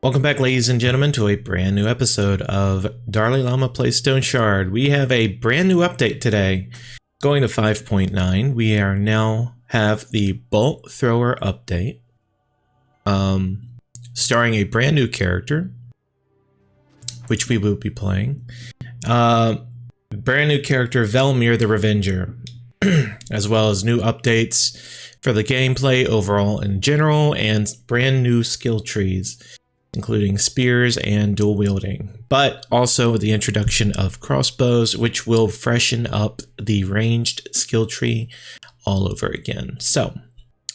Welcome back, ladies and gentlemen, to a brand new episode of DarLeeLlama Plays Stoneshard. We have a brand new update today, going to 5.9. We are now have the Bolt Thrower update, starring a brand new character, which we will be playing. Brand new character, Velmir the Revenger, as well as new updates for the gameplay overall in general, and brand new skill trees, including spears and dual wielding, but also the introduction of crossbows, which will freshen up the ranged skill tree all over again. So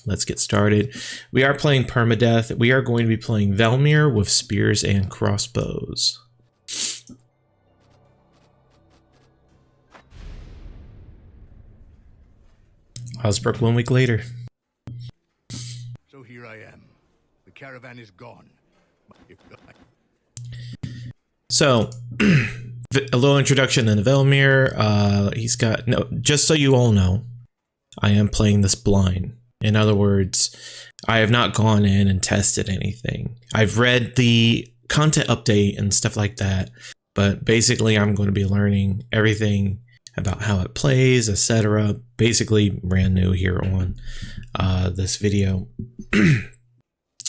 let's get started. We are playing Permadeath. We are going to be playing Velmir with spears and crossbows. Osbrook 1 week later. So here I am. The caravan is gone. So, a little introduction into Velmir. He's got, no, just so you all know, I am playing this blind. In other words, I have not gone in and tested anything. I've read the content update and stuff like that, but basically I'm going to be learning everything about how it plays, etc. Basically brand new here on this video.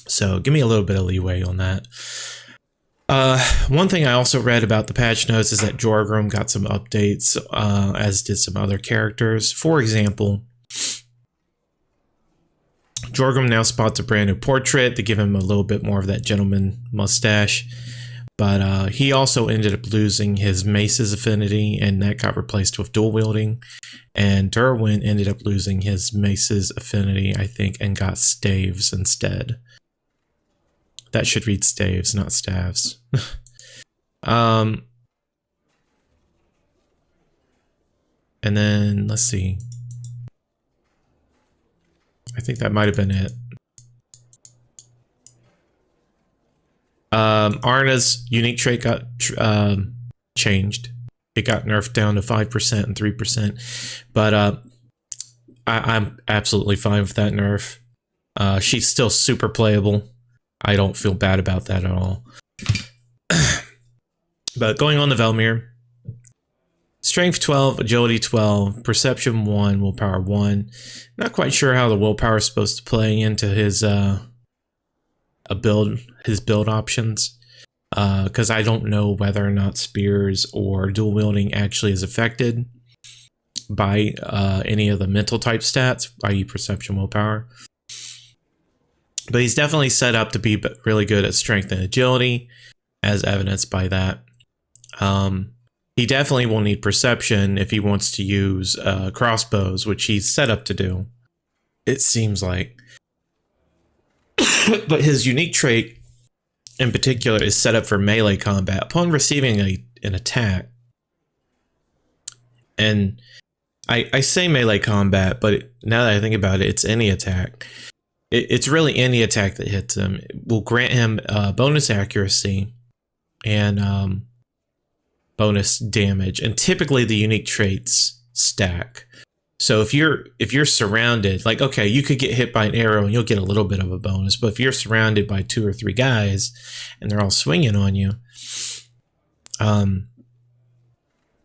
So give me a little bit of leeway on that. One thing I also read about the patch notes is that Jorgrim got some updates, as did some other characters. For example, Jorgrim now spots a brand new portrait to give him a little bit more of that gentleman mustache. But he also ended up losing his mace's affinity, and that got replaced with dual wielding. And Derwin ended up losing his mace's affinity, I think, and got staves instead. That should read staves, not staves. And then, let's see. I think that might have been it. Arna's unique trait got changed. It got nerfed down to 5% and 3%. But I'm absolutely fine with that nerf. She's still super playable. I don't feel bad about that at all. But going on to Velmir. Strength 12, Agility 12, Perception 1, Willpower 1. Not quite sure how the Willpower is supposed to play into his build options. Because I don't know whether or not spears or dual wielding actually is affected by any of the mental type stats, i.e. Perception, Willpower. But he's definitely set up to be really good at strength and agility, as evidenced by that. He definitely will need perception if he wants to use crossbows, which he's set up to do, it seems like. But his unique trait, in particular, is set up for melee combat. Upon receiving an attack, and I say melee combat, but now that I think about it, it's any attack. It's really any attack that hits him. It will grant him bonus accuracy and bonus damage, and typically the unique traits stack. So if you're surrounded, like, okay, you could get hit by an arrow and you'll get a little bit of a bonus, but if you're surrounded by 2 or 3 guys and they're all swinging on you,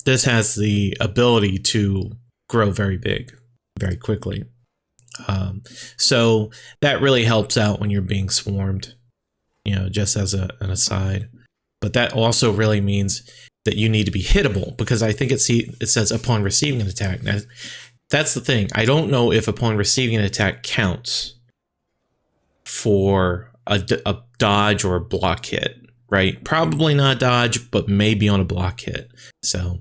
this has the ability to grow very big, very quickly. So that really helps out when you're being swarmed, you know, just as an aside. But that also really means that you need to be hittable, because I think it says upon receiving an attack. Now, that's the thing. I don't know if upon receiving an attack counts for a dodge or a block hit, right? Probably not dodge, but maybe on a block hit. So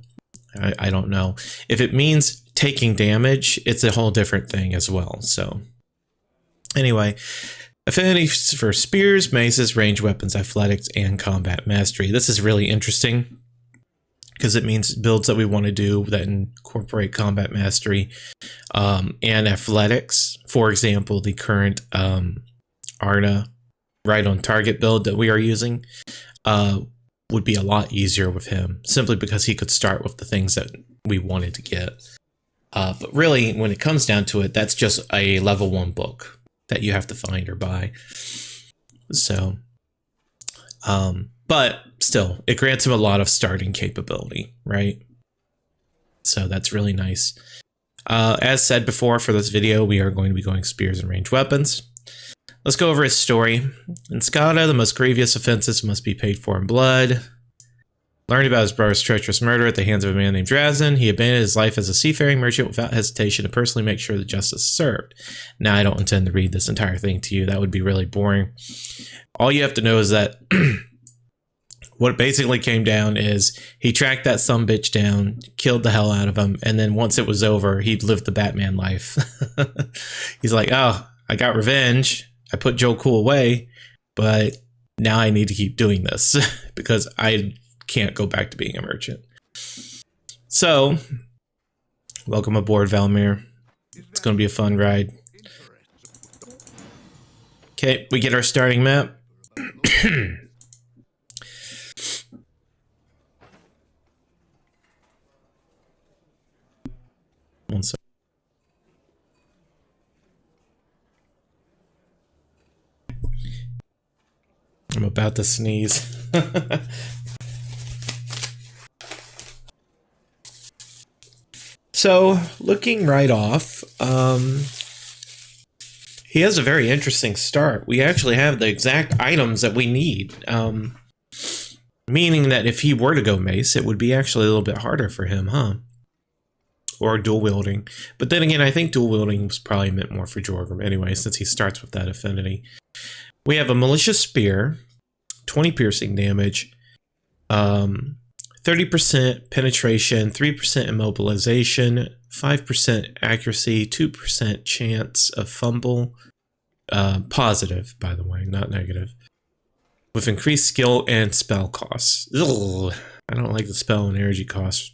I don't know. If it means taking damage, it's a whole different thing as well. So anyway, affinities for spears, maces, ranged weapons, athletics, and combat mastery. This is really interesting because it means builds that we want to do that incorporate combat mastery and athletics. For example, the current Arna right on target build that we are using would be a lot easier with him, simply because he could start with the things that we wanted to get. But really, when it comes down to it, that's just a level 1 book that you have to find or buy. So But still, it grants him a lot of starting capability, right? So that's really nice. As said before, for this video, we are going to be going spears and ranged weapons. Let's go over his story. In Skada, the most grievous offenses must be paid for in blood. Learned about his brother's treacherous murder at the hands of a man named Drazen. He abandoned his life as a seafaring merchant without hesitation to personally make sure that justice is served. Now, I don't intend to read this entire thing to you. That would be really boring. All you have to know is that what it basically came down is he tracked that sumbitch down, killed the hell out of him, and then once it was over, he lived the Batman life. He's like, oh, I got revenge. I put Joe Cool away, but now I need to keep doing this because I can't go back to being a merchant. So, welcome aboard, Velmir. It's going to be a fun ride. Okay, we get our starting map. One second. I'm about to sneeze. So, looking right off, he has a very interesting start. We actually have the exact items that we need. Meaning that if he were to go mace, it would be actually a little bit harder for him, huh? Or dual wielding. But then again, I think dual wielding was probably meant more for Jorgrim anyway, since he starts with that affinity. We have a malicious spear, 20 piercing damage, 30% penetration, 3% immobilization, 5% accuracy, 2% chance of fumble. Positive, by the way, not negative. With increased skill and spell costs. Ugh, I don't like the spell and energy costs.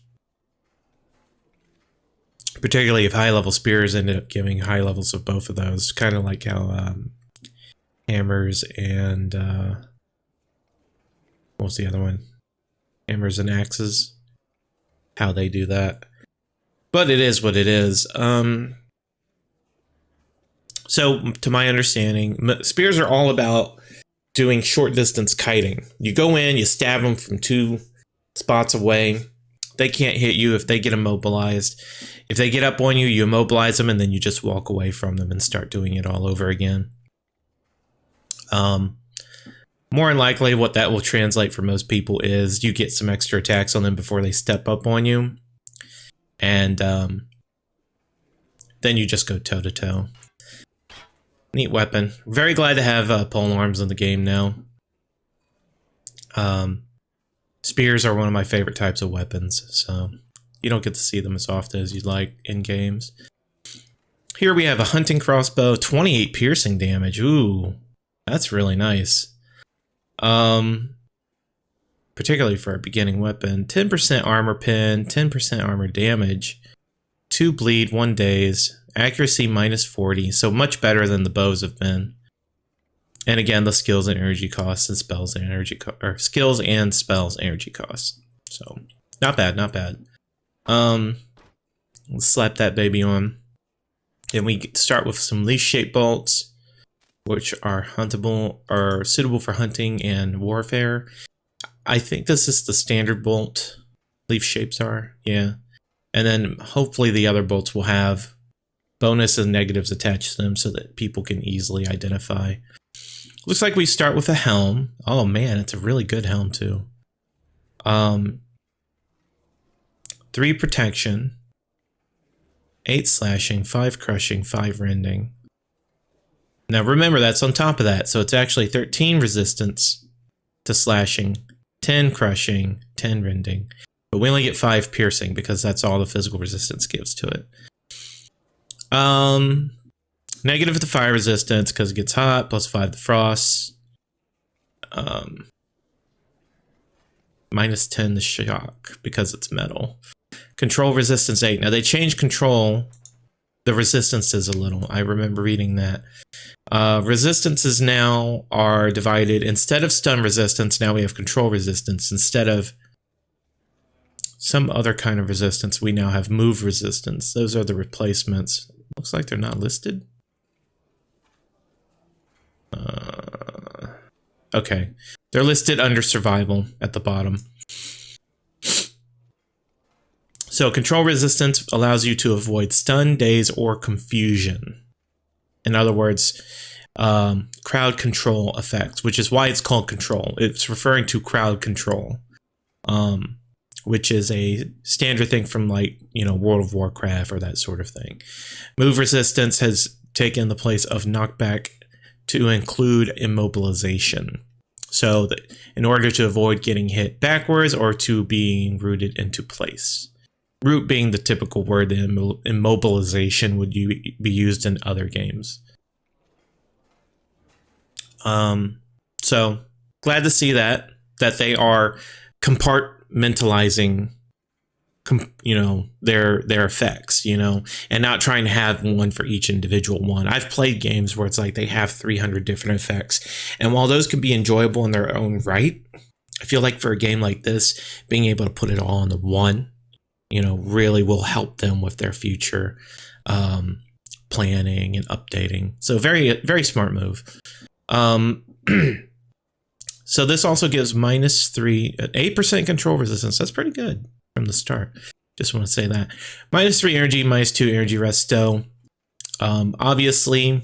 Particularly if high-level spears ended up giving high levels of both of those. Kind of like how hammers and... what was the other one? Hammers and axes. How they do that. But it is what it is. So, to my understanding, spears are all about doing short-distance kiting. You go in, you stab them from 2 spots away. They can't hit you if they get immobilized. If they get up on you, you immobilize them, and then you just walk away from them and start doing it all over again. More than likely, what that will translate for most people is you get some extra attacks on them before they step up on you. And then you just go toe-to-toe. Neat weapon. Very glad to have polearms in the game now. Spears are one of my favorite types of weapons, so you don't get to see them as often as you'd like in games. Here we have a hunting crossbow, 28 piercing damage. Ooh, that's really nice. Particularly for a beginning weapon. 10% armor pen, 10% armor damage, 2 bleed, 1 daze, accuracy -40, so much better than the bows have been. And again, the skills and energy costs and spells and energy skills and spells energy costs. So not bad, not bad. Let's slap that baby on. And we start with some leaf-shaped bolts, which are huntable or suitable for hunting and warfare. I think this is the standard bolt. Leaf shapes are, yeah. And then hopefully the other bolts will have bonus and negatives attached to them so that people can easily identify. Looks like we start with a helm. Oh man, it's a really good helm too. 3 protection, 8 slashing, 5 crushing, 5 rending. Now remember, that's on top of that, so it's actually 13 resistance to slashing, 10 crushing, 10 rending. But we only get 5 piercing because that's all the physical resistance gives to it. Negative to fire resistance because it gets hot, +5 to frost. -10 to shock because it's metal. Control resistance 8. Now they changed control. The resistances a little. I remember reading that. Resistances now are divided. Instead of stun resistance, now we have control resistance. Instead of some other kind of resistance, we now have move resistance. Those are the replacements. Looks like they're not listed. Okay. They're listed under survival at the bottom. So control resistance allows you to avoid stun, daze, or confusion. In other words, crowd control effects, which is why it's called control. It's referring to crowd control, which is a standard thing from like, World of Warcraft or that sort of thing. Move resistance has taken the place of knockback to include immobilization. So in order to avoid getting hit backwards or to being rooted into place. Root being the typical word, the immobilization would be used in other games. So glad to see that they are compartmentalizing, their effects, and not trying to have one for each individual one. I've played games where it's like they have 300 different effects, and while those could be enjoyable in their own right, I feel like for a game like this, being able to put it all into one, really will help them with their future planning and updating. So very, very smart move. So this also gives -8% control resistance. That's pretty good from the start. Just want to say that. -3 energy, -2 energy rest still. Obviously,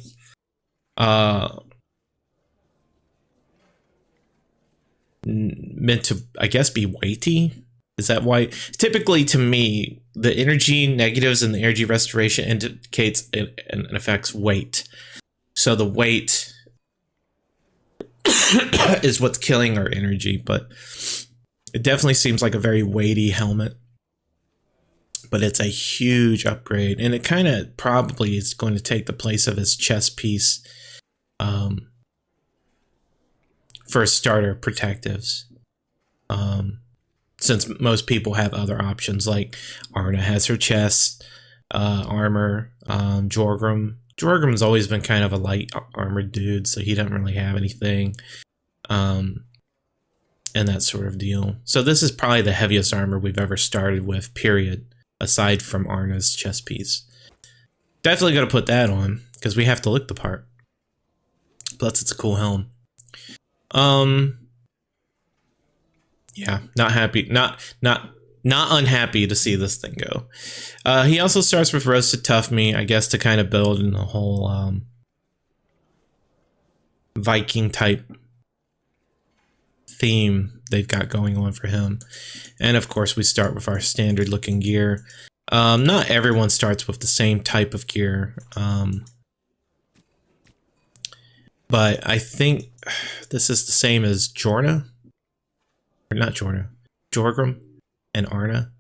meant to, I guess, be weighty. Is that why? Typically, to me, the energy negatives and the energy restoration indicates and affects weight. So the weight is what's killing our energy, but it definitely seems like a very weighty helmet. But it's a huge upgrade, and it kind of probably is going to take the place of his chest piece for starter protectives. Since most people have other options, like Arna has her chest armor, Jorgrim's always been kind of a light armored dude, so he doesn't really have anything, and that sort of deal. So this is probably the heaviest armor we've ever started with, period, aside from Arna's chest piece. Definitely got to put that on, because we have to look the part. Plus, it's a cool helm. Yeah, not happy, not unhappy to see this thing go. He also starts with roasted tough meat, I guess, to kind of build in the whole Viking type theme they've got going on for him. And of course, we start with our standard looking gear. Not everyone starts with the same type of gear, but I think this is the same as Jorgrim and Arna,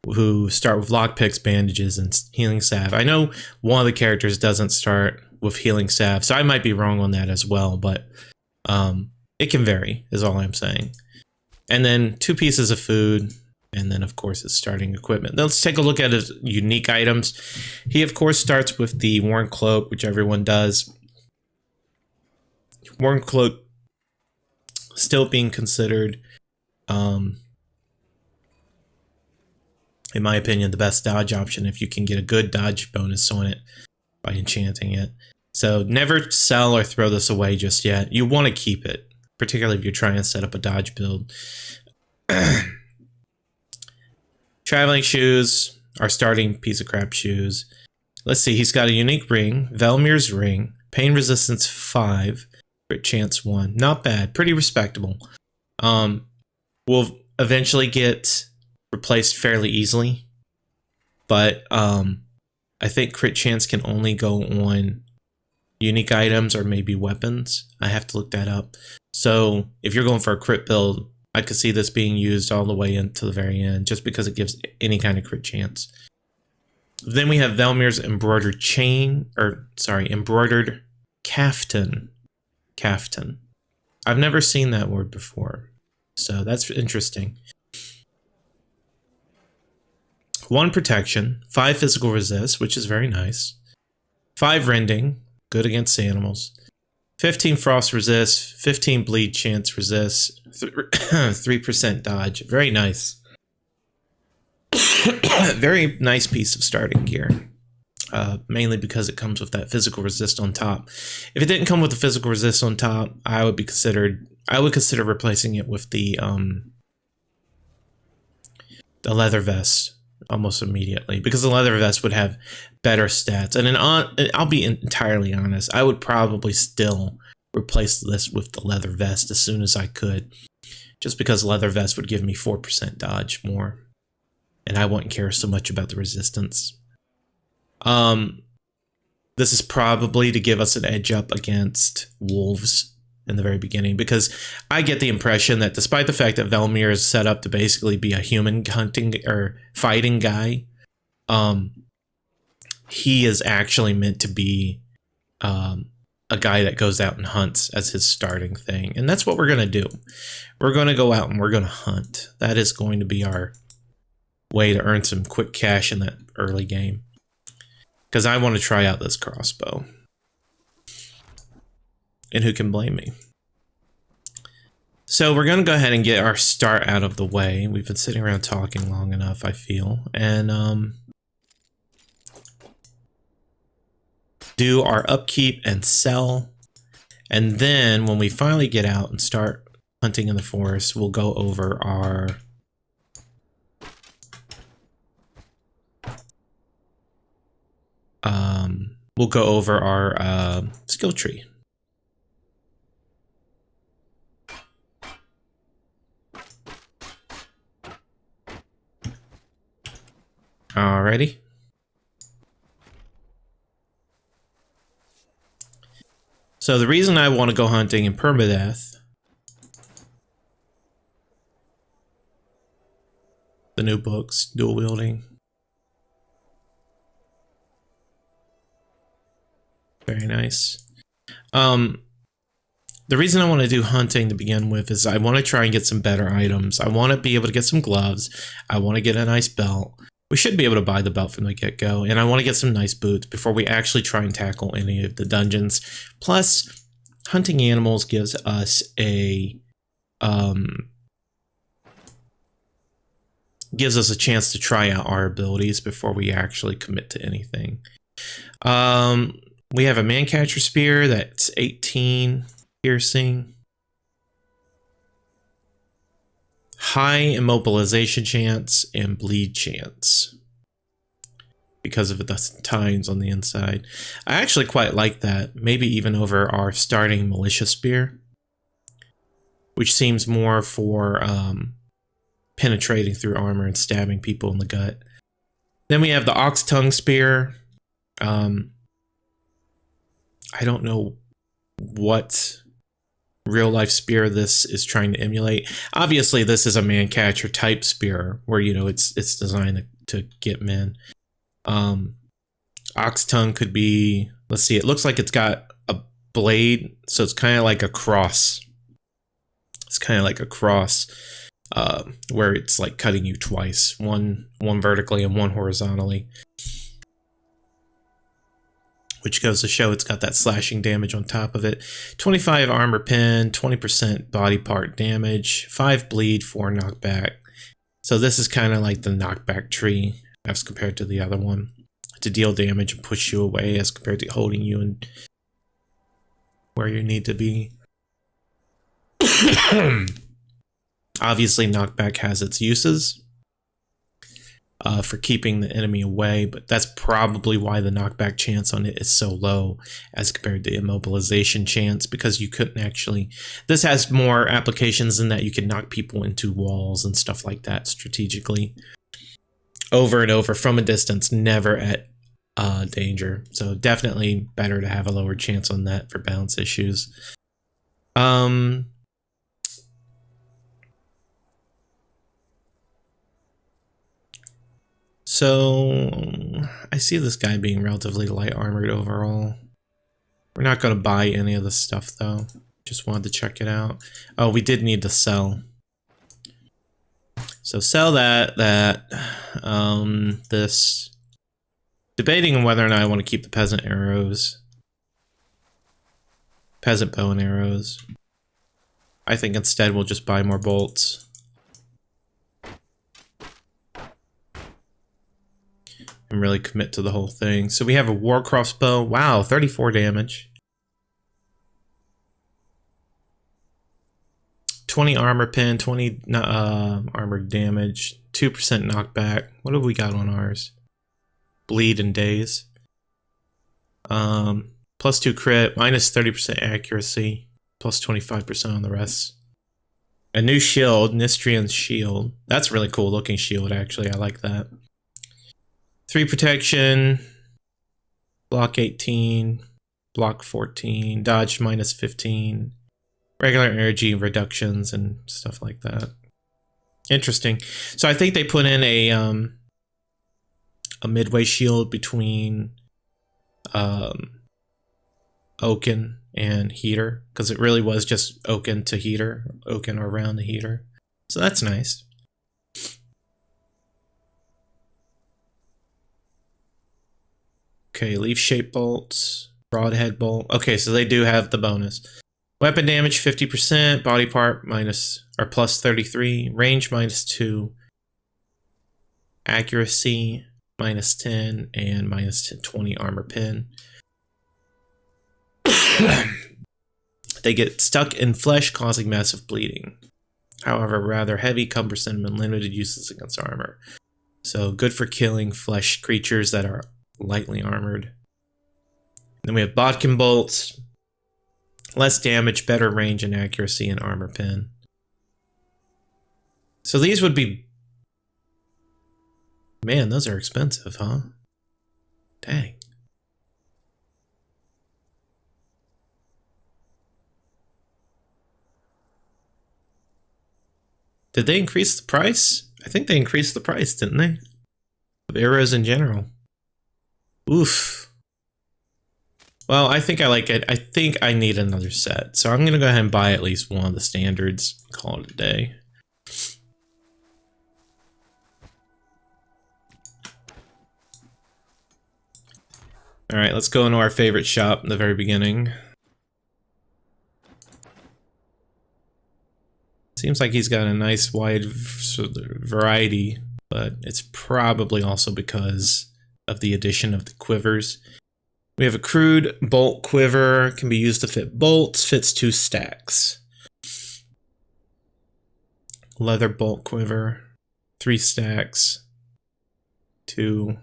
who start with lockpicks, bandages, and healing salve. I know one of the characters doesn't start with healing salve, so I might be wrong on that as well, but it can vary, is all I'm saying. And then 2 pieces of food, and then, of course, his starting equipment. Let's take a look at his unique items. He, of course, starts with the Worn Cloak, which everyone does. Worn Cloak still being considered, in my opinion, the best dodge option if you can get a good dodge bonus on it by enchanting it. So never sell or throw this away just yet. You want to keep it, particularly if you're trying to set up a dodge build. Traveling shoes, our starting piece of crap shoes. Let's see, he's got a unique ring, Velmir's ring, pain resistance 5, crit chance 1. Not bad, pretty respectable. Will eventually get replaced fairly easily, but I think crit chance can only go on unique items or maybe weapons. I have to look that up. So if you're going for a crit build, I could see this being used all the way into the very end, just because it gives any kind of crit chance. Then we have Velmir's embroidered embroidered caftan. Caftan. I've never seen that word before, so that's interesting. 1 protection, 5 physical resist, which is very nice. 5 rending, good against animals. 15 frost resist, 15 bleed chance resist, 3% dodge. Very nice. Very nice piece of starting gear. mainly because it comes with that physical resist on top. If it didn't come with the physical resist on top, I would consider replacing it with the leather vest almost immediately, because the leather vest would have better stats. And I'll be entirely honest, I would probably still replace this with the leather vest as soon as I could, just because leather vest would give me 4% dodge more, and I wouldn't care so much about the resistance. This is probably to give us an edge up against wolves in the very beginning, because I get the impression that despite the fact that Velmir is set up to basically be a human hunting or fighting guy, he is actually meant to be a guy that goes out and hunts as his starting thing. And that's what we're going to do. We're going to go out and we're going to hunt. That is going to be our way to earn some quick cash in that early game, because I want to try out this crossbow. And who can blame me? So we're going to go ahead and get our start out of the way. We've been sitting around talking long enough, I feel. And do our upkeep and sell. And then when we finally get out and start hunting in the forest, we'll go over our skill tree. Alrighty. So the reason I want to go hunting in Permadeath, the new books, dual wielding. Very nice. The reason I want to do hunting to begin with is I want to try and get some better items. I want to be able to get some gloves. I want to get a nice belt. We should be able to buy the belt from the get-go. And I want to get some nice boots before we actually try and tackle any of the dungeons. Plus, hunting animals gives us a chance to try out our abilities before we actually commit to anything. We have a man-catcher spear that's 18 piercing. High immobilization chance and bleed chance because of the tines on the inside. I actually quite like that, maybe even over our starting militia spear, which seems more for penetrating through armor and stabbing people in the gut. Then we have the ox tongue spear. I don't know what real life spear this is trying to emulate. Obviously, this is a man catcher type spear where, you know, it's designed to get men. Ox tongue could be, let's see, it looks like it's got a blade, so it's kind of like a cross. It's kind of like a cross where it's like cutting you twice, one vertically and one horizontally. Which goes to show it's got that slashing damage on top of it. 25 armor pen, 20% body part damage, 5 bleed, 4 knockback. So this is kind of like the knockback tree as compared to the other one. To deal damage and push you away as compared to holding you in where you need to be. Obviously, knockback has its uses for keeping the enemy away, but that's probably why the knockback chance on it is so low as compared to immobilization chance, because you couldn't actually... This has more applications in that you can knock people into walls and stuff like that strategically. Over and over from a distance, never at danger. So definitely better to have a lower chance on that for balance issues. So I see this guy being relatively light armored overall. We're not going to buy any of this stuff though. Just wanted to check it out. Oh, we did need to sell. So sell this. Debating on whether or not I want to keep the peasant arrows. Peasant bow and arrows. I think instead we'll just buy more bolts. I'm and really commit to the whole thing. So we have a war crossbow. Wow, 34 damage. 20 armor pen, 20 armor damage, 2% knockback. What have we got on ours? Bleed and daze. Plus 2 crit, minus 30% accuracy, plus 25% on the rest. A new shield, Nistrian's shield. That's a really cool looking shield, actually. I like that. 3 protection, block 18, block 14, dodge minus 15, regular energy reductions and stuff like that. Interesting. So I think they put in a midway shield between Oaken and Heater, because it really was just Oaken to Heater, Oaken around the Heater. So that's nice. Okay, leaf shape bolts, broadhead bolt. Okay, so they do have the bonus. Weapon damage 50%, body part minus or plus 33, range minus 2, accuracy minus 10, and minus 20 armor pen. They get stuck in flesh, causing massive bleeding. However, rather heavy, cumbersome, and limited uses against armor. So good for killing flesh creatures that are lightly armored. Then we have bodkin bolts. Less damage, better range and accuracy, and armor pen. So these would be... Man, those are expensive, huh? Dang. Did they increase the price? I think they increased the price, didn't they? Of arrows in general. Oof. Well, I think I like it. I think I need another set. So I'm going to go ahead and buy at least one of the standards. Call it a day. Alright, let's go into our favorite shop in the very beginning. Seems like he's got a nice wide variety, but it's probably also because of the addition of the quivers. We have a crude bolt quiver, can be used to fit bolts, fits 2 stacks. Leather bolt quiver, 3 stacks, 2,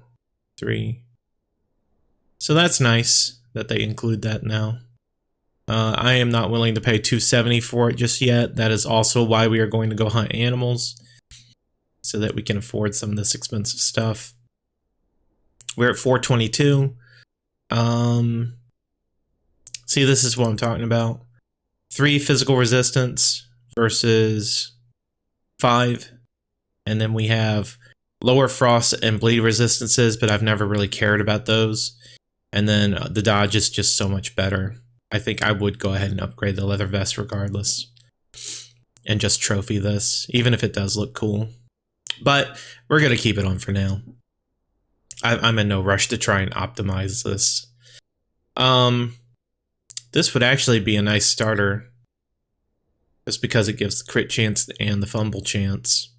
3. So that's nice that they include that now. I am not willing to pay $270 for it just yet. That is also why we are going to go hunt animals, so that we can afford some of this expensive stuff. We're at 422. See, this is what I'm talking about. 3 physical resistance versus 5. And then we have lower frost and bleed resistances, but I've never really cared about those. And then the dodge is just so much better. I think I would go ahead and upgrade the leather vest regardless. And just trophy this, even if it does look cool. But we're going to keep it on for now. I'm in no rush to try and optimize this. This would actually be a nice starter. Just because it gives the crit chance and the fumble chance.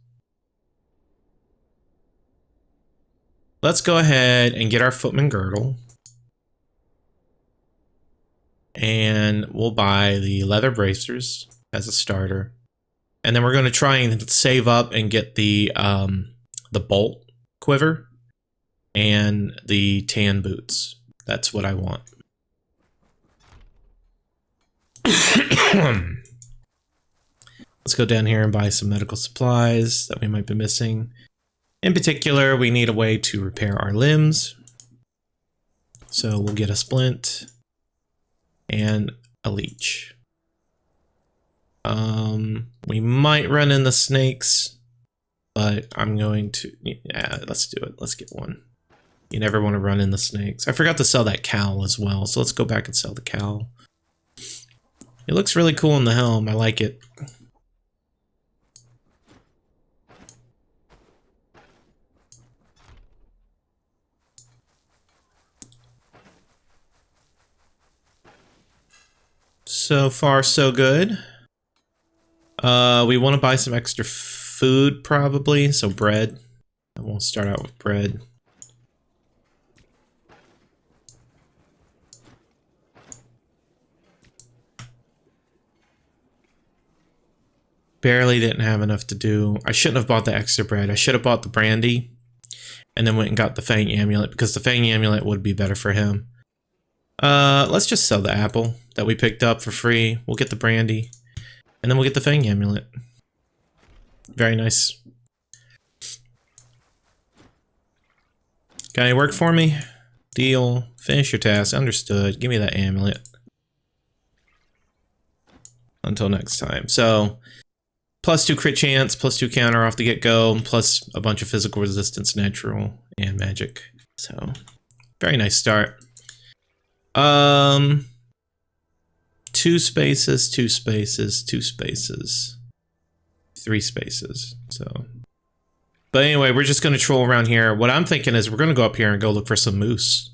Let's go ahead and get our footman girdle. And we'll buy the leather bracers as a starter. And then we're going to try and save up and get the bolt quiver and the tan boots. That's what I want. Let's go down here and buy some medical supplies that we might be missing. In particular, we need a way to repair our limbs. So we'll get a splint and a leech. We might run in the snakes, but I'm going to, yeah, let's do it. Let's get one. You never want to run in the snakes. I forgot to sell that cowl as well, so let's go back and sell the cowl. It looks really cool in the helm. I like it. So far, so good. We want to buy some extra food, probably. So bread. I won't start out with bread. barely didn't have enough to do. I shouldn't have bought the extra bread. I should have bought the brandy and then went and got the Fang Amulet because the Fang Amulet would be better for him. Let's just sell the apple that we picked up for free. We'll get the brandy and then we'll get the Fang Amulet. Very nice. Got any work for me? Deal. Finish your task. Understood. Give me that amulet. Until next time. So, +2 crit chance, +2 counter off the get-go, plus a bunch of physical resistance, natural, and magic. So, very nice start. 2 spaces, 2 spaces, 2 spaces. 3 spaces. So, but anyway, we're just going to troll around here. What I'm thinking is we're going to go up here and go look for some moose.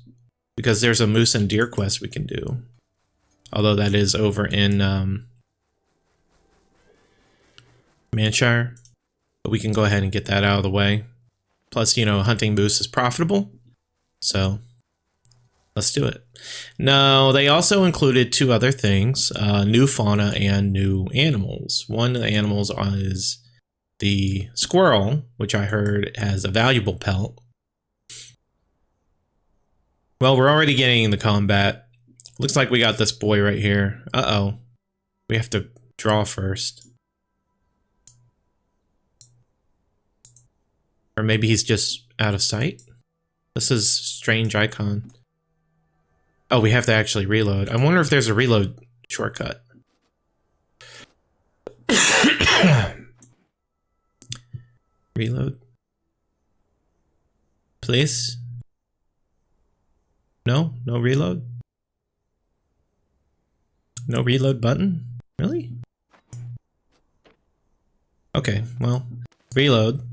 Because there's a moose and deer quest we can do. Although that is over in Manshire. But we can go ahead and get that out of the way. Plus, you know, hunting moose is profitable. So, let's do it. Now, they also included 2 other things. New fauna and new animals. One of the animals is the squirrel, which I heard has a valuable pelt. Well, we're already getting the combat. Looks like we got this boy right here. Uh-oh. We have to draw first. Or maybe he's just out of sight? This is a strange icon. Oh, we have to actually reload. I wonder if there's a reload shortcut. Reload. Please? No? No reload? No reload button? Really? Okay, well, reload.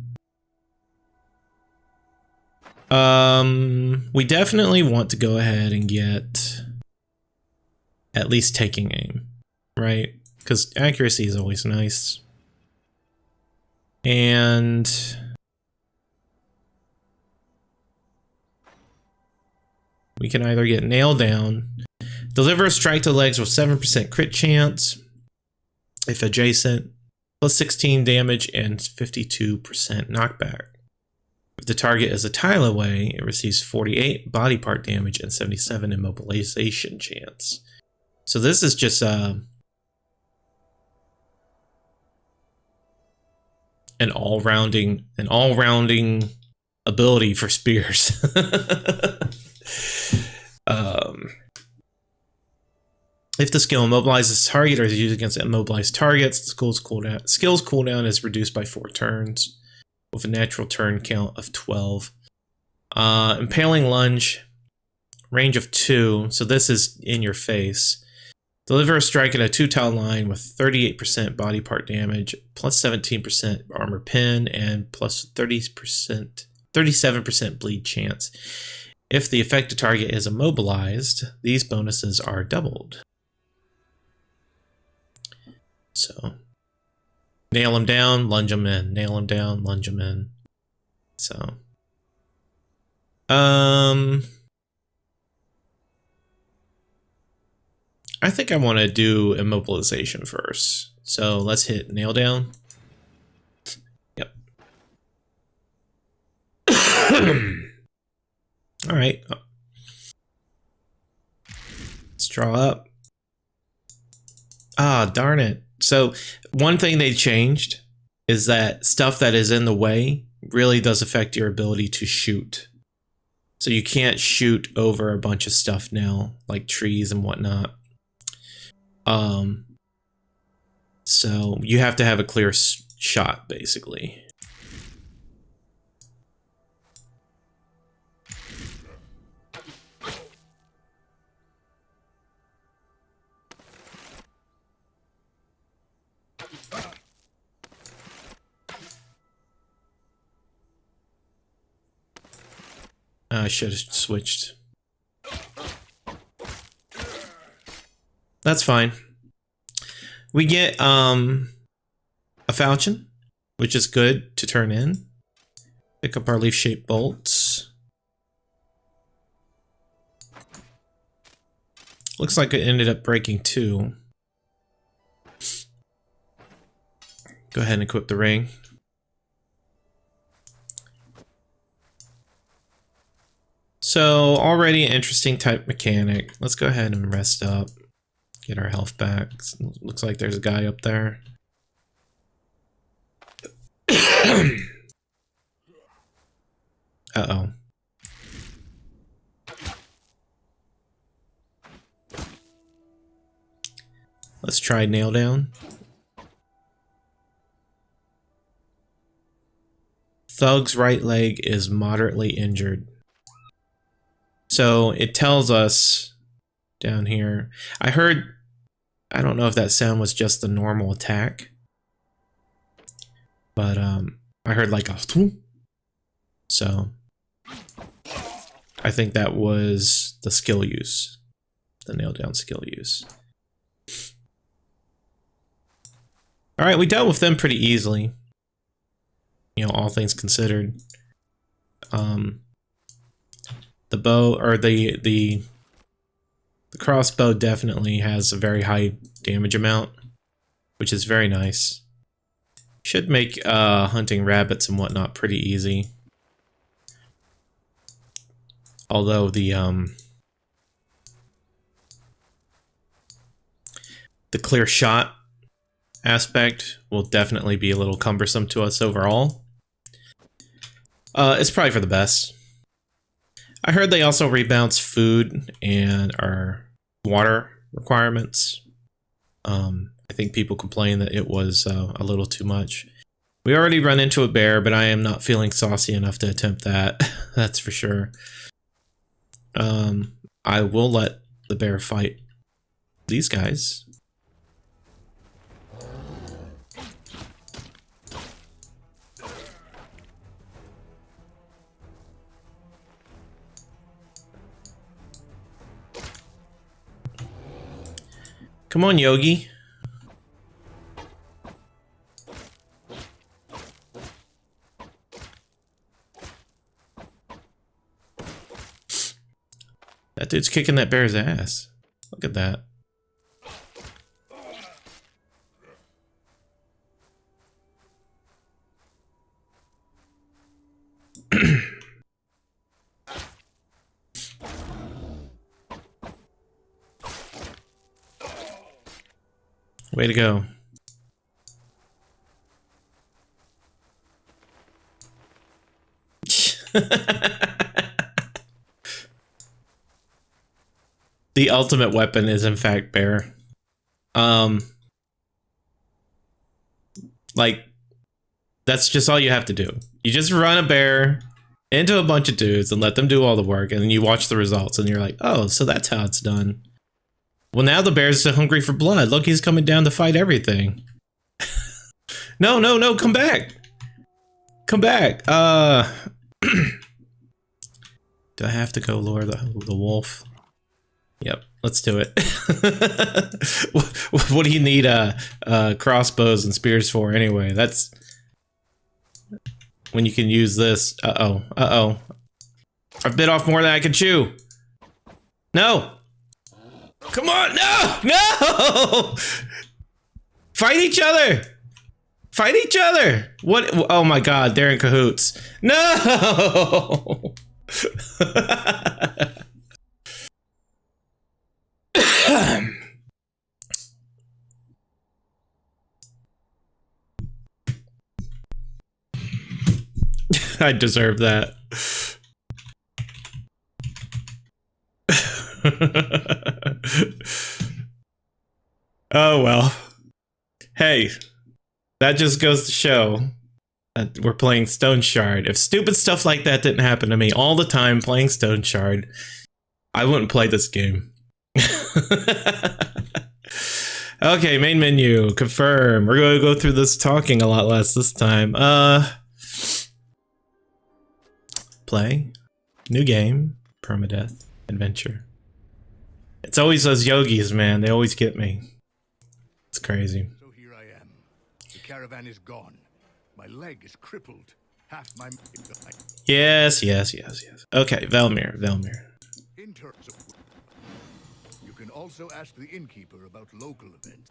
We definitely want to go ahead and get at least taking aim, right? Because accuracy is always nice. And we can either get nailed down, deliver a strike to the legs with 7% crit chance, if adjacent, plus 16 damage and 52% knockback. If the target is a tile away, it receives 48 body part damage and 77 immobilization chance. So this is just an all-rounding ability for spears. If the skill immobilizes target or is used against immobilized targets, the skill's cooldown is reduced by 4 turns. With a natural turn count of 12. Impaling lunge, range of 2, so this is in your face. Deliver a strike at a 2-tile line with 38% body part damage, plus 17% armor pen, and plus 37% bleed chance. If the affected target is immobilized, these bonuses are doubled. So, nail him down, lunge him in. Nail him down, lunge him in. So, I think I want to do immobilization first. So let's hit nail down. Yep. All right. Let's draw up. Ah, darn it. So one thing they changed is that stuff that is in the way really does affect your ability to shoot. So you can't shoot over a bunch of stuff now, like trees and whatnot. So you have to have a clear shot, basically. I should have switched. That's fine. We get a falchion, which is good to turn in. Pick up our leaf-shaped bolts. Looks like it ended up breaking 2. go ahead and equip the ring. So already an interesting type mechanic. Let's go ahead and rest up. Get our health back. Looks like there's a guy up there. Uh-oh. Let's try nail down. Thug's right leg is moderately injured. So it tells us down here. I don't know if that sound was just the normal attack. But I heard like a thump. So I think that was the skill use. The nail down skill use. Alright, we dealt with them pretty easily. You know, all things considered. The bow, or the crossbow definitely has a very high damage amount, which is very nice. Should make hunting rabbits and whatnot pretty easy. Although the clear shot aspect will definitely be a little cumbersome to us overall. It's probably for the best. I heard they also rebalance food and our water requirements. I think people complain that it was a little too much. We already run into a bear, but I am not feeling saucy enough to attempt that. That's for sure. I will let the bear fight these guys. Come on, Yogi. That dude's kicking that bear's ass. Look at that. Way to go. The ultimate weapon is in fact bear. Like, that's just all you have to do. You just run a bear into a bunch of dudes and let them do all the work, and then you watch the results and you're like, oh, so that's how it's done. Well, now the bear's so hungry for blood. Look, he's coming down to fight everything. No, no, no, come back. Come back. Do I have to go lure the wolf? Yep, let's do it. What do you need crossbows and spears for anyway? That's when you can use this. Uh-oh, uh-oh. I've bit off more than I can chew. No! Come on, no! No! Fight each other! Fight each other! What? Oh my god, they're in cahoots. No! I deserve that. Oh well. Hey, that just goes to show that we're playing Stoneshard. If stupid stuff like that didn't happen to me all the time playing Stoneshard, I wouldn't play this game. Okay, main menu, confirm. We're going to go through this talking a lot less this time. Play, new game, Permadeath, adventure. It's always those yogis, man. They always get me. It's crazy. So here I am. The caravan is gone. My leg is crippled. Half my... Yes, yes, yes, yes. Okay, Velmir, Velmir. In terms of... You can also ask the innkeeper about local events.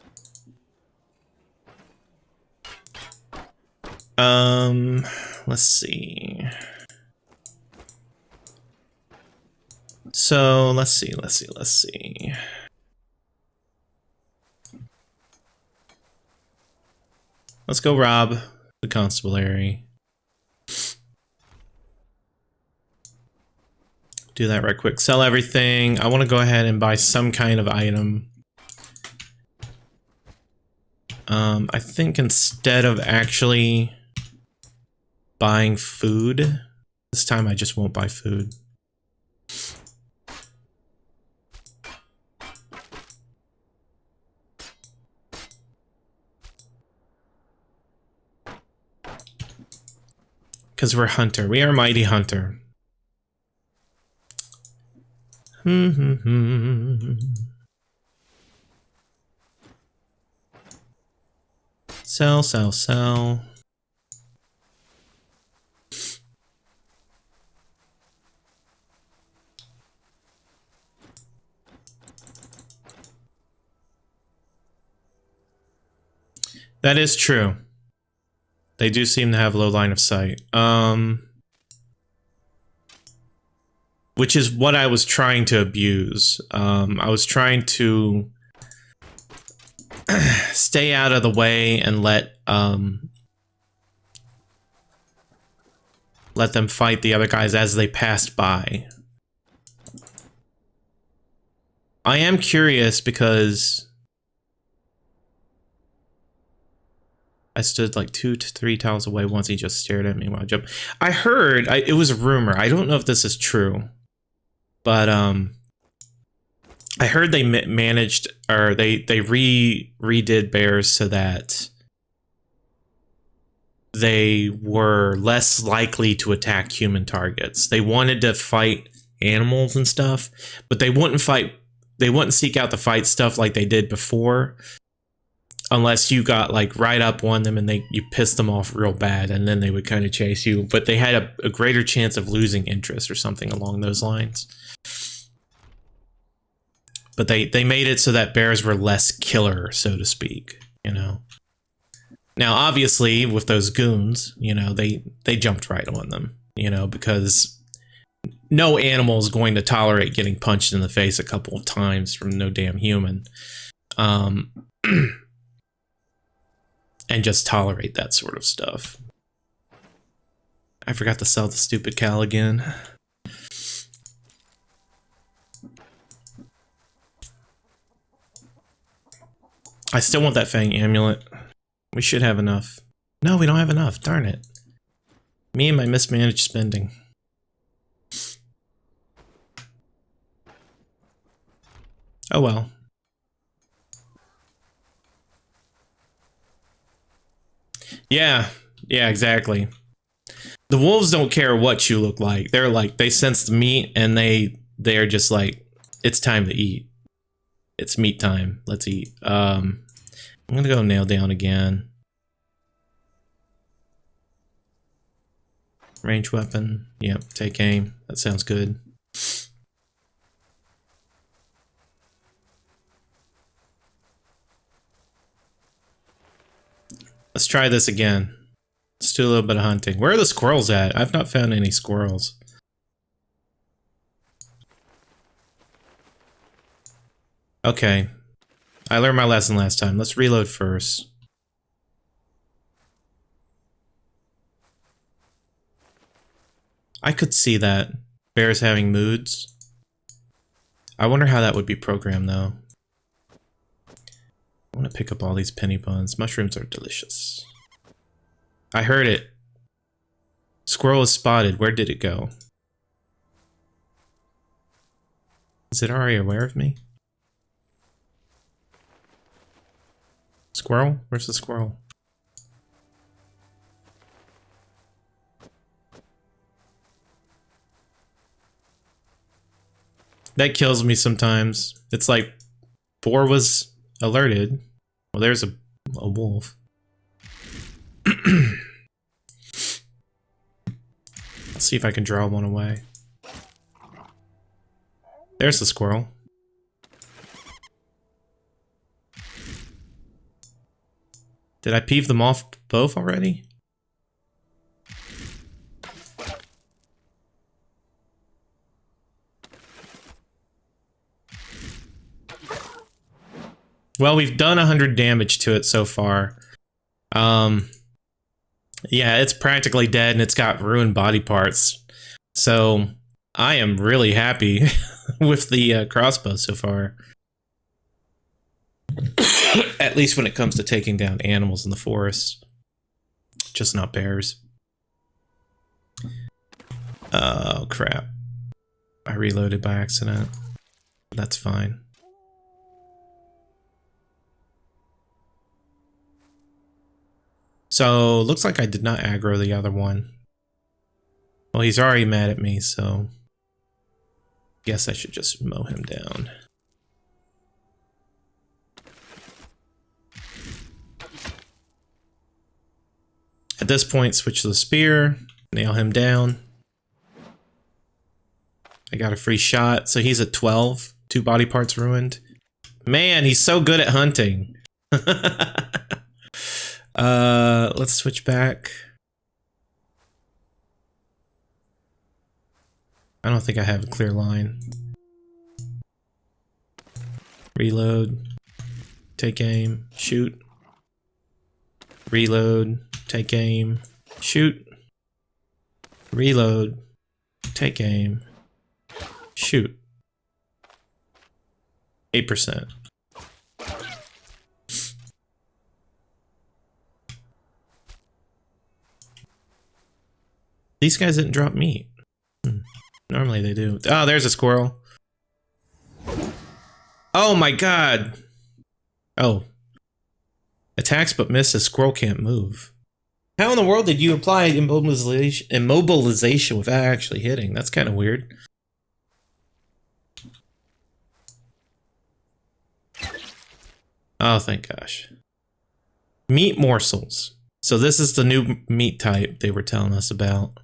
Let's see. So let's see. Let's go rob the constabulary. Do that right quick. Sell everything. I want to go ahead and buy some kind of item. I think instead of actually buying food, this time I just won't buy food. Because we're hunter. We are mighty hunter. Sell, sell, sell. That is true. They do seem to have low line of sight. Which is what I was trying to abuse. I was trying to stay out of the way and let them fight the other guys as they passed by. I am curious because I stood like 2 to 3 tiles away once he just stared at me while I jumped. I heard, it was a rumor. I don't know if this is true. But I heard they managed, or they redid bears so that they were less likely to attack human targets. They wanted to fight animals and stuff, but they wouldn't seek out the fight stuff like they did before, unless you got like right up on them and you pissed them off real bad, and then they would kind of chase you. But they had a greater chance of losing interest or something along those lines. But they made it so that bears were less killer, so to speak, you know. Now, obviously, with those goons, you know, they jumped right on them, you know, because no animal is going to tolerate getting punched in the face a couple of times from no damn human. And just tolerate that sort of stuff. I forgot to sell the stupid cow again. I still want that Fang amulet. We should have enough. No, we don't have enough. Darn it. Me and my mismanaged spending. Oh well. Yeah, exactly. The wolves don't care what you look like. They're like, they sense the meat and they're just like, it's time to eat. It's meat time. Let's eat. I'm gonna go nail down again. Range weapon. Yep, take aim. That sounds good. Let's try this again. Let's do a little bit of hunting. Where are the squirrels at? I've not found any squirrels. Okay. I learned my lesson last time. Let's reload first. I could see that. Bears having moods. I wonder how that would be programmed, though. I want to pick up all these penny buns. Mushrooms are delicious. I heard it. Squirrel is spotted. Where did it go? Is it already aware of me? Squirrel? Where's the squirrel? That kills me sometimes. It's like, Boar was alerted. Well, there's a wolf. Let's see if I can draw one away. There's the squirrel. Did I peeve them off both already? Well, we've done 100 damage to it so far. Yeah, it's practically dead and it's got ruined body parts. So I am really happy with the crossbow so far. At least when it comes to taking down animals in the forest. Just not bears. Oh, crap. I reloaded by accident. That's fine. So, looks like I did not aggro the other one. Well, he's already mad at me, so... guess I should just mow him down. At this point, switch to the spear, nail him down. I got a free shot, so he's at 12. 2 body parts ruined. Man, he's so good at hunting. Let's switch back. I don't think I have a clear line. Reload. Take aim. Shoot. Reload. Take aim. Shoot. Reload. Take aim. Shoot. 8%. These guys didn't drop meat. Normally they do. Oh, there's a squirrel. Oh my god. Oh. Attacks but misses. Squirrel can't move. How in the world did you apply immobilization without actually hitting? That's kind of weird. Oh, thank gosh. Meat morsels. So this is the new meat type they were telling us about.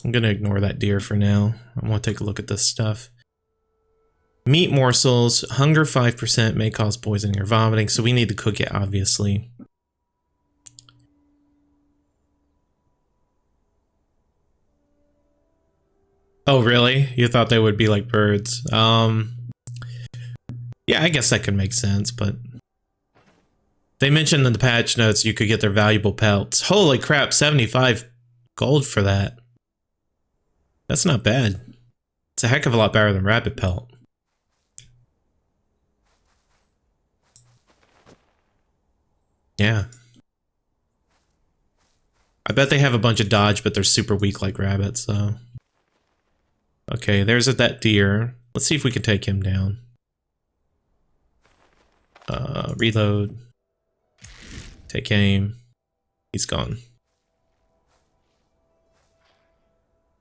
I'm gonna ignore that deer for now. I want to take a look at this stuff. Meat morsels, hunger 5% may cause poisoning or vomiting, so we need to cook it, obviously. Oh, really? You thought they would be like birds? Yeah, I guess that could make sense, but... They mentioned in the patch notes you could get their valuable pelts. Holy crap, 75 gold for that. That's not bad. It's a heck of a lot better than rabbit pelt. Yeah. I bet they have a bunch of dodge, but they're super weak like rabbits, so... Okay, there's that deer. Let's see if we can take him down. Reload. Take aim. He's gone.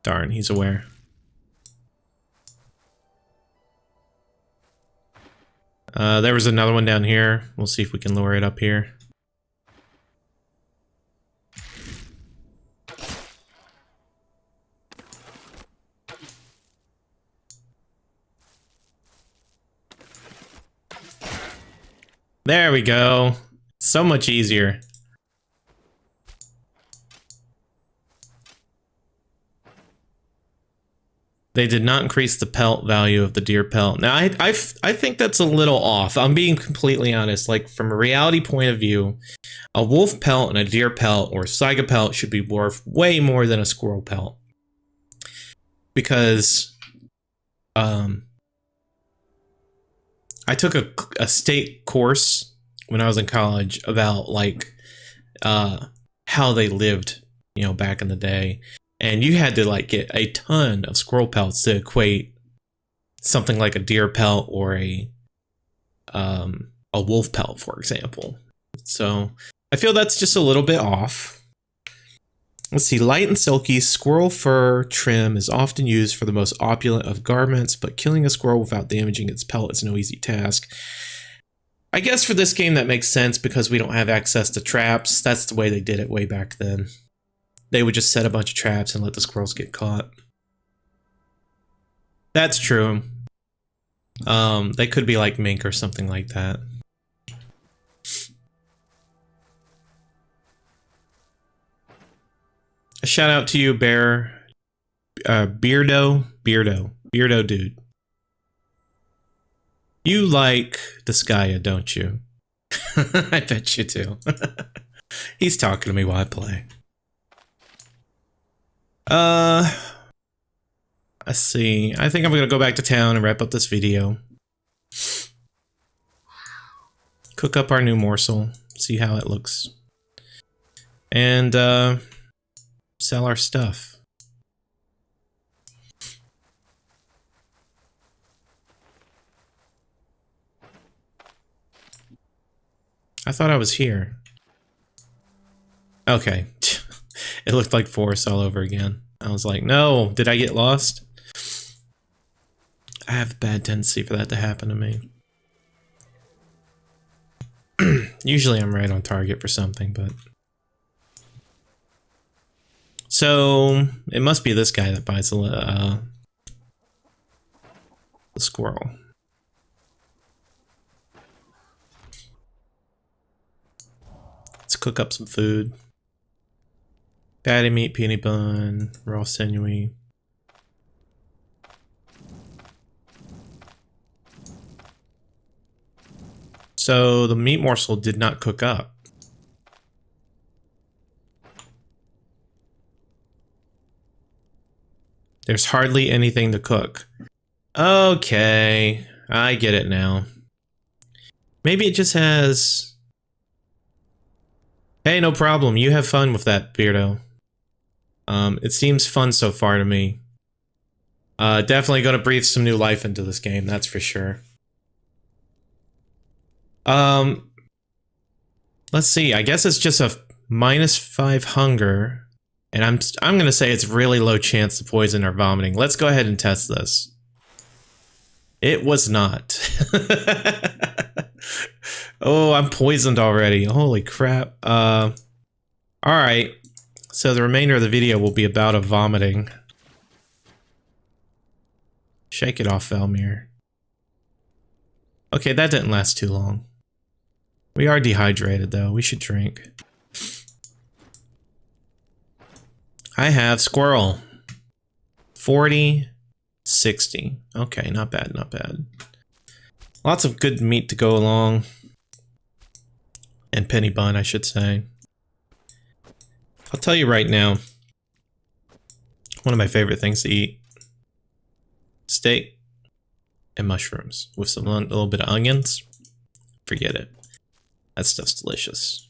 Darn, he's aware. There was another one down here. We'll see if we can lure it up here. There we go. So much easier. They did not increase the pelt value of the deer pelt. Now, I think that's a little off. I'm being completely honest. Like, from a reality point of view, a wolf pelt and a deer pelt or a saiga pelt should be worth way more than a squirrel pelt. Because, I took a state course when I was in college about, like, how they lived, you know, back in the day. And you had to, like, get a ton of squirrel pelts to equate something like a deer pelt or a wolf pelt, for example. So I feel that's just a little bit off. Let's see. Light and silky squirrel fur trim is often used for the most opulent of garments, but killing a squirrel without damaging its pelt is no easy task. I guess for this game that makes sense because we don't have access to traps. That's the way they did it way back then. They would just set a bunch of traps and let the squirrels get caught. That's true. They could be like mink or something like that. A shout out to you, Bear. Beardo dude. You like Disgaea, don't you? I bet you do. He's talking to me while I play. Let's see. I think I'm gonna go back to town and wrap up this video. Cook up our new morsel. See how it looks. And, sell our stuff. I thought I was here. Okay. It looked like forest all over again. I was like, no, did I get lost? I have a bad tendency for that to happen to me. Usually I'm right on target for something, but... So, it must be this guy that buys the squirrel. Let's cook up some food. Patty meat, peanut bun, raw sinewy. So the meat morsel did not cook up. There's hardly anything to cook. Okay, I get it now. Maybe it just has... Hey, no problem. You have fun with that, Beardo. It seems fun so far to me. Definitely gonna breathe some new life into this game, that's for sure. Let's see. I guess it's just a -5 hunger, and I'm gonna say it's really low chance of poison or vomiting. Let's go ahead and test this. It was not. Oh, I'm poisoned already. Holy crap. Alright. So the remainder of the video will be about a vomiting. Shake it off, Velmir. Okay, that didn't last too long. We are dehydrated, though. We should drink. I have squirrel. 40, 60. Okay, not bad, not bad. Lots of good meat to go along. And penny bun, I should say. I'll tell you right now. One of my favorite things to eat. Steak and mushrooms. With some little bit of onions. Forget it. That stuff's delicious.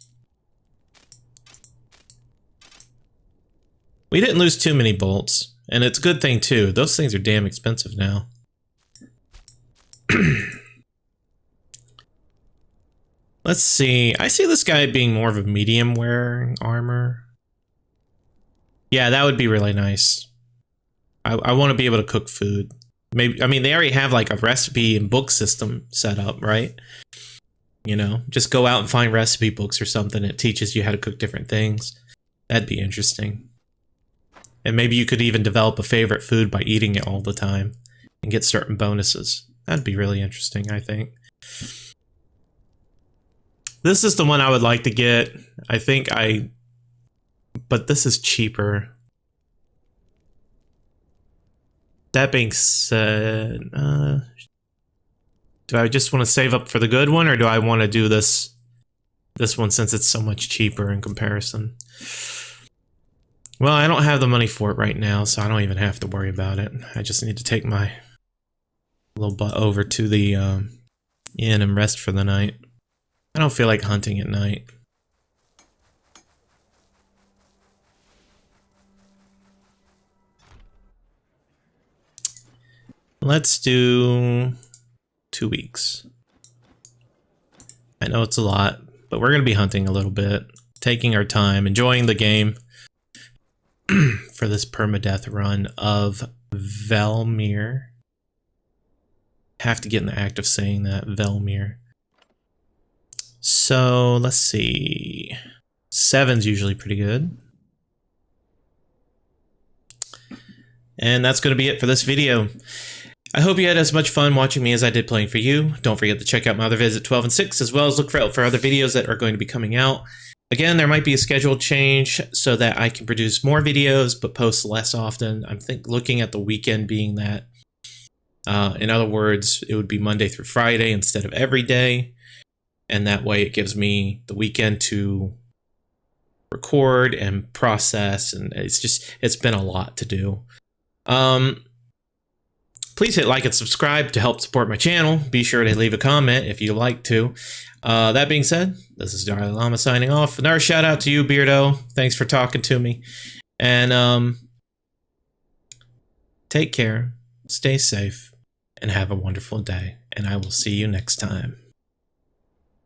We didn't lose too many bolts. And it's a good thing too. Those things are damn expensive now. Let's see. I see this guy being more of a medium wearing armor. Yeah, that would be really nice. I want to be able to cook food. Maybe, I mean, they already have like a recipe and book system set up, right? You know, just go out and find recipe books or something that teaches you how to cook different things. That'd be interesting. And maybe you could even develop a favorite food by eating it all the time and get certain bonuses. That'd be really interesting, I think. This is the one I would like to get. I think but this is cheaper. That being said, do I just want to save up for the good one, or do I want to do this one since it's so much cheaper in comparison? Well, I don't have the money for it right now, so I don't even have to worry about it. I just need to take my little butt over to the inn and rest for the night. I don't feel like hunting at night. Let's do 2 weeks. I know it's a lot, but we're going to be hunting a little bit, taking our time, enjoying the game for this permadeath run of Velmir. Have to get in the act of saying that, Velmir. So, let's see. 7's usually pretty good. And that's going to be it for this video. I hope you had as much fun watching me as I did playing for you. Don't forget to check out my other vids at 12 and 6, as well as look for other videos that are going to be coming out. Again, there might be a schedule change so that I can produce more videos, but post less often. I'm looking at the weekend being that In other words, it would be Monday through Friday instead of every day. And that way it gives me the weekend to record and process. And it's been a lot to do. Please hit like and subscribe to help support my channel. Be sure to leave a comment if you like to. That being said, this is DarLeeLlama signing off. Another shout out to you, Beardo. Thanks for talking to me. And take care, stay safe, and have a wonderful day. And I will see you next time.